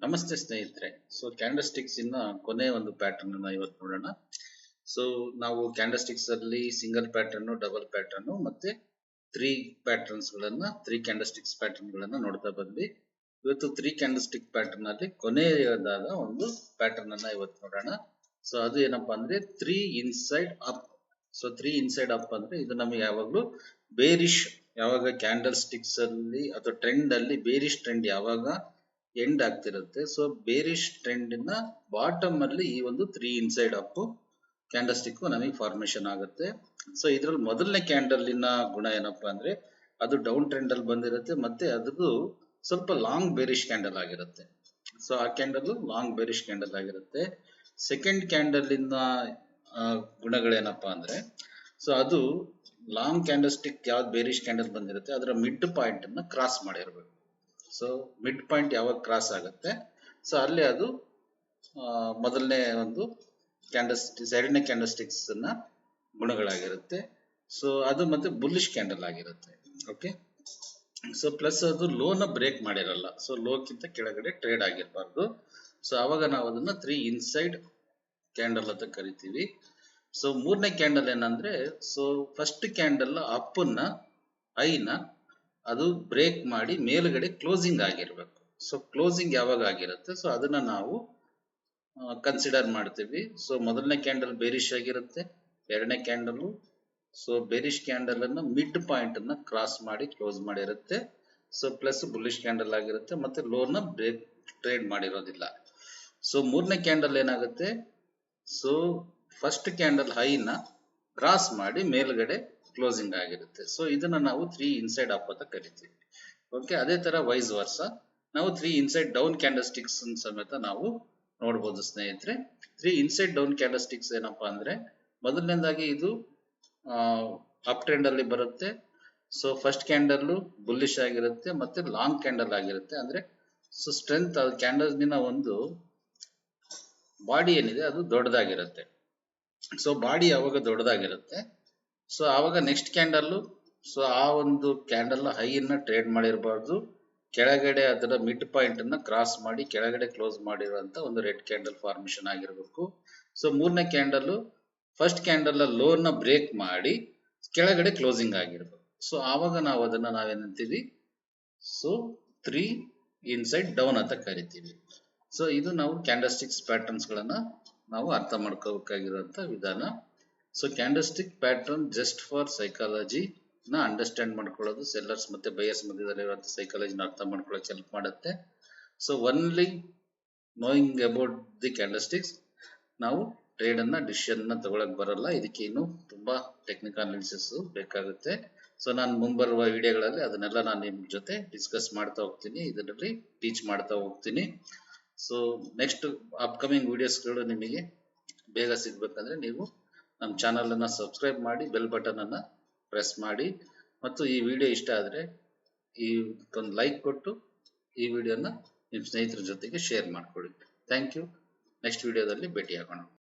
ನಮಸ್ತೆ ಸ್ನೇಹಿತರೆ. Candle sticks ಇನ್ನ ಕೊನೆ ಒಂದು ಪ್ಯಾಟರ್ನ್ ಅನ್ನ ಇವತ್ತು ನೋಡೋಣ. ಸೊ ನಾವು ಕ್ಯಾಂಡಲ್ ಸ್ಟಿಕ್ಸ್ ಅಲ್ಲಿ ಸಿಂಗಲ್ ಪ್ಯಾಟರ್ನ್, ಡಬಲ್ ಪ್ಯಾಟರ್ನ್ ಮತ್ತೆ ತ್ರೀ ಕ್ಯಾಂಡಲ್ ಸ್ಟಿಕ್ಸ್ ಪ್ಯಾಟರ್ನ್ ಗಳನ್ನ ನೋಡ್ತಾ ಬಂದ್ವಿ. ಇವತ್ತು ತ್ರೀ ಕ್ಯಾಂಡಲ್ ಸ್ಟಿಕ್ ಪ್ಯಾಟರ್ನ್ ಅಲ್ಲಿ ಕೊನೆಯದಾದ ಒಂದು ಪ್ಯಾಟರ್ನ್ ಅನ್ನ ಇವತ್ತು ನೋಡೋಣ. ಸೊ ಅದು ಏನಪ್ಪಾ ಅಂದ್ರೆ three inside up. So three inside up ಅಂದ್ರೆ ಇದು ನಮಗೆ ಯಾವಾಗ್ಲೂ ಬೇರಿಶ್, ಯಾವಾಗ ಕ್ಯಾಂಡಲ್ ಸ್ಟಿಕ್ಸ್ ಅಲ್ಲಿ ಅಥವಾ ಟ್ರೆಂಡ್ ಅಲ್ಲಿ ಬೇರಿಶ್ ಟ್ರೆಂಡ್ ಯಾವಾಗ ಎಂಡ್ ಆಗ್ತಿರುತ್ತೆ, ಸೊ ಬೇರಿಶ್ ಟ್ರೆಂಡ್ ನ ಬಾಟಮ್ ಅಲ್ಲಿ ಈ ಒಂದು three inside up candle stick ನಮಗೆ ಫಾರ್ಮೇಶನ್ ಆಗುತ್ತೆ. ಸೊ ಇದ್ರಲ್ಲಿ ಮೊದಲನೇ ಕ್ಯಾಂಡಲ್ ಗುಣ ಏನಪ್ಪಾ ಅಂದ್ರೆ ಅದು ಡೌನ್ ಟ್ರೆಂಡ್ ಅಲ್ಲಿ ಬಂದಿರುತ್ತೆ, ಮತ್ತೆ ಅದು ಸ್ವಲ್ಪ ಲಾಂಗ್ ಬೇರಿಶ್ ಕ್ಯಾಂಡಲ್ ಆಗಿರುತ್ತೆ. ಸೊ ಆ ಕ್ಯಾಂಡಲ್ ಲಾಂಗ್ ಬೇರಿಶ್ ಕ್ಯಾಂಡಲ್ ಆಗಿರುತ್ತೆ. ಸೆಕೆಂಡ್ ಕ್ಯಾಂಡಲ್ ಗುಣಗಳೇನಪ್ಪಾ ಅಂದ್ರೆ ಸೊ ಅದು ಲಾಂಗ್ ಕ್ಯಾಂಡಲ್ ಸ್ಟಿಕ್ ಯಾವ್ದು ಬೇರಿಶ್ ಕ್ಯಾಂಡಲ್ ಬಂದಿರುತ್ತೆ ಅದರ ಮಿಡ್ ಪಾಯಿಂಟ್ ಅನ್ನ ಕ್ರಾಸ್ ಮಾಡಿರ್ಬೇಕು. ಸೊ ಮಿಡ್ ಪಾಯಿಂಟ್ ಯಾವಾಗ ಕ್ರಾಸ್ ಆಗುತ್ತೆ ಸೊ ಅಲ್ಲಿ ಅದು ಮೊದಲನೇ ಒಂದು ಕ್ಯಾಂಡಲ್ ಸ್ಟಿಕ್ಸ್, ಎರಡನೇ ಕ್ಯಾಂಡಲ್ ಸ್ಟಿಕ್ಸ್ ಗುಣಗಳಾಗಿರುತ್ತೆ. ಸೊ ಅದು ಮತ್ತೆ ಬುಲ್ಲಿಶ್ ಕ್ಯಾಂಡಲ್ ಆಗಿರುತ್ತೆ. ಓಕೆ, ಸೊ ಪ್ಲಸ್ ಅದು ಲೋನ ಬ್ರೇಕ್ ಮಾಡಿರಲ್ಲ, ಸೊ ಲೋಕ್ಕಿಂತ ಕೆಳಗಡೆ ಟ್ರೇಡ್ ಆಗಿರಬಾರ್ದು. ಸೊ ಅವಾಗ ನಾವು ಅದನ್ನ ತ್ರೀ ಇನ್ಸೈಡ್ ಕ್ಯಾಂಡಲ್ ಅಂತ ಕರಿತೀವಿ. ಸೊ ಮೂರನೇ ಕ್ಯಾಂಡಲ್ ಏನಂದ್ರೆ ಸೊ ಫಸ್ಟ್ ಕ್ಯಾಂಡಲ್ ಅಪ್ಪನ್ನ ಐನ ಅದು ಬ್ರೇಕ್ ಮಾಡಿ ಮೇಲ್ಗಡೆ ಕ್ಲೋಸಿಂಗ್ ಆಗಿರ್ಬೇಕು. ಸೊ ಕ್ಲೋಸಿಂಗ್ ಯಾವಾಗ ಆಗಿರುತ್ತೆ ಸೊ ಅದನ್ನ ನಾವು ಕನ್ಸಿಡರ್ ಮಾಡ್ತೀವಿ. ಸೊ ಮೊದಲನೇ ಕ್ಯಾಂಡಲ್ ಬೇರಿಶ್ ಆಗಿರುತ್ತೆ, ಎರಡನೇ ಕ್ಯಾಂಡಲ್ ಸೊ ಬೇರಿಶ್ ಕ್ಯಾಂಡಲ್ ಅನ್ನ ಮಿಡ್ ಪಾಯಿಂಟ್ ಅನ್ನ ಕ್ರಾಸ್ ಮಾಡಿ ಕ್ಲೋಸ್ ಮಾಡಿರುತ್ತೆ. ಸೊ ಪ್ಲಸ್ ಬುಲ್ಲಿಶ್ ಕ್ಯಾಂಡಲ್ ಆಗಿರುತ್ತೆ, ಮತ್ತೆ ಲೋನ ಬ್ರೇಕ್ ಟ್ರೇಡ್ ಮಾಡಿರೋದಿಲ್ಲ. ಸೊ ಮೂರನೇ ಕ್ಯಾಂಡಲ್ ಏನಾಗುತ್ತೆ ಸೊ ಫಸ್ಟ್ ಕ್ಯಾಂಡಲ್ ಹೈನ ಕ್ರಾಸ್ ಮಾಡಿ ಮೇಲ್ಗಡೆ ಕ್ಲೋಸಿಂಗ್ ಆಗಿರುತ್ತೆ. ಸೊ ಇದನ್ನ ನಾವು ತ್ರೀ ಇನ್ಸೈಡ್ ಅಪ್ ಅಂತ ಕರಿತೀವಿ. ಓಕೆ, ಅದೇ ತರ ವೈಸ್ ವರ್ಸ ನಾವು three inside down candle sticks ಸಮೇತ ನಾವು ನೋಡಬಹುದು ಸ್ನೇಹಿತರೆ. Three inside down candle sticks ಏನಪ್ಪಾ ಅಂದ್ರೆ ಮೊದಲನೇದಾಗಿ ಇದು ಅಪ್ ಟ್ರೆಂಡ್ ಅಲ್ಲಿ ಬರುತ್ತೆ. ಸೊ ಫಸ್ಟ್ ಕ್ಯಾಂಡಲ್ ಬುಲ್ಲಿಶ್ ಆಗಿರುತ್ತೆ ಮತ್ತೆ ಲಾಂಗ್ ಕ್ಯಾಂಡಲ್ ಆಗಿರುತ್ತೆ. ಅಂದ್ರೆ ಸೊ ಸ್ಟ್ರೆಂತ್ ಕ್ಯಾಂಡಲ್ ಒಂದು ಬಾಡಿ ಏನಿದೆ ಅದು ದೊಡ್ಡದಾಗಿರುತ್ತೆ. ಸೊ ಬಾಡಿ ಯಾವಾಗ ದೊಡ್ಡದಾಗಿರುತ್ತೆ ಸೊ ಆವಾಗ ನೆಕ್ಸ್ಟ್ ಕ್ಯಾಂಡಲ್ ಸೊ ಆ ಒಂದು ಕ್ಯಾಂಡಲ್ ಹೈಯನ್ನ ಟ್ರೇಡ್ ಮಾಡಿರಬಾರ್ದು, ಕೆಳಗಡೆ ಅದರ ಮಿಡ್ ಪಾಯಿಂಟ್ ಅನ್ನ ಕ್ರಾಸ್ ಮಾಡಿ ಕೆಳಗಡೆ ಕ್ಲೋಸ್ ಮಾಡಿರುವಂತ ಒಂದು ರೆಡ್ ಕ್ಯಾಂಡಲ್ ಫಾರ್ಮೇಶನ್ ಆಗಿರಬೇಕು. ಸೊ ಮೂರನೇ ಕ್ಯಾಂಡಲ್ ಫಸ್ಟ್ ಕ್ಯಾಂಡಲ್ ಲೋನ ಬ್ರೇಕ್ ಮಾಡಿ ಕೆಳಗಡೆ ಕ್ಲೋಸಿಂಗ್ ಆಗಿರ್ಬೇಕು. ಸೊ ಆವಾಗ ನಾವು ಅದನ್ನ ನಾವೇನಂತೀವಿ ಸೊ ತ್ರೀ ಇನ್ಸೈಡ್ ಡೌನ್ ಅಂತ ಕರಿತೀವಿ. ಸೊ ಇದು ನಾವು ಕ್ಯಾಂಡಲ್ ಸ್ಟಿಕ್ಸ್ ಪ್ಯಾಟರ್ನ್ಸ್ ಗಳನ್ನ ನಾವು ಅರ್ಥ ಮಾಡ್ಕೋಬೇಕಾಗಿರುವಂತ ವಿಧಾನ. So candle stick pattern just for psychology ನ ಅಂಡರ್ಸ್ಟ್ಯಾಂಡ್ ಮಾಡ್ಕೊಳ್ಳೋದು, ಸೆಲ್ಲರ್ಸ್ ಮತ್ತೆ ಬಯರ್ಸ್ ಮಧ್ಯದಲ್ಲಿರುವಂತ ಸೈಕಾಲಜಿನ ಅರ್ಥ ಮಾಡ್ಕೊಳ್ಳೋಕೆ ಹೆಲ್ಪ್ ಮಾಡುತ್ತೆ. So only knowing about the candle sticks ನಾವು ಟ್ರೇಡ್ ಅನ್ನ ಡಿಸಿಷನ್ ತಗೊಳಕ್ ಬರಲ್ಲ, ಇದಕ್ಕೆ ಇನ್ನು ತುಂಬಾ ಟೆಕ್ನಿಕಲ್ ಅನಾಲಿಸಿಸ್ ಬೇಕಾಗುತ್ತೆ. ಸೊ ನಾನು ಮುಂಬರುವ ವಿಡಿಯೋಗಳಲ್ಲಿ ಅದನ್ನೆಲ್ಲ ನಾನು ನಿಮ್ ಜೊತೆ ಡಿಸ್ಕಸ್ ಮಾಡ್ತಾ ಹೋಗ್ತೀನಿ, ಇದರಲ್ಲಿ ಟೀಚ್ ಮಾಡ್ತಾ ಹೋಗ್ತೀನಿ. ಸೊ ನೆಕ್ಸ್ಟ್ ಅಪ್ಕಮಿಂಗ್ ವಿಡಿಯೋಸ್ಗಳು ನಿಮಗೆ ಬೇಗ ಸಿಗ್ಬೇಕಂದ್ರೆ ನೀವು ನಮ್ಮ ಚಾನಲ್ ಅನ್ನ ಸಬ್ಸ್ಕ್ರೈಬ್ ಮಾಡಿ ಬೆಲ್ ಬಟನ್ ಅನ್ನ ಪ್ರೆಸ್ ಮಾಡಿ, ಮತ್ತು ಈ ವಿಡಿಯೋ ಇಷ್ಟ ಆದ್ರೆ ಈ ಒಂದು ಲೈಕ್ ಕೊಟ್ಟು ಈ ವಿಡಿಯೋನ ನಿಮ್ಮ ಸ್ನೇಹಿತರ ಜೊತೆಗೆ ಶೇರ್ ಮಾಡ್ಕೊಳ್ಳಿ. Thank you. ನೆಕ್ಸ್ಟ್ ವಿಡಿಯೋದಲ್ಲಿ ಭೇಟಿಯಾಗೋಣ.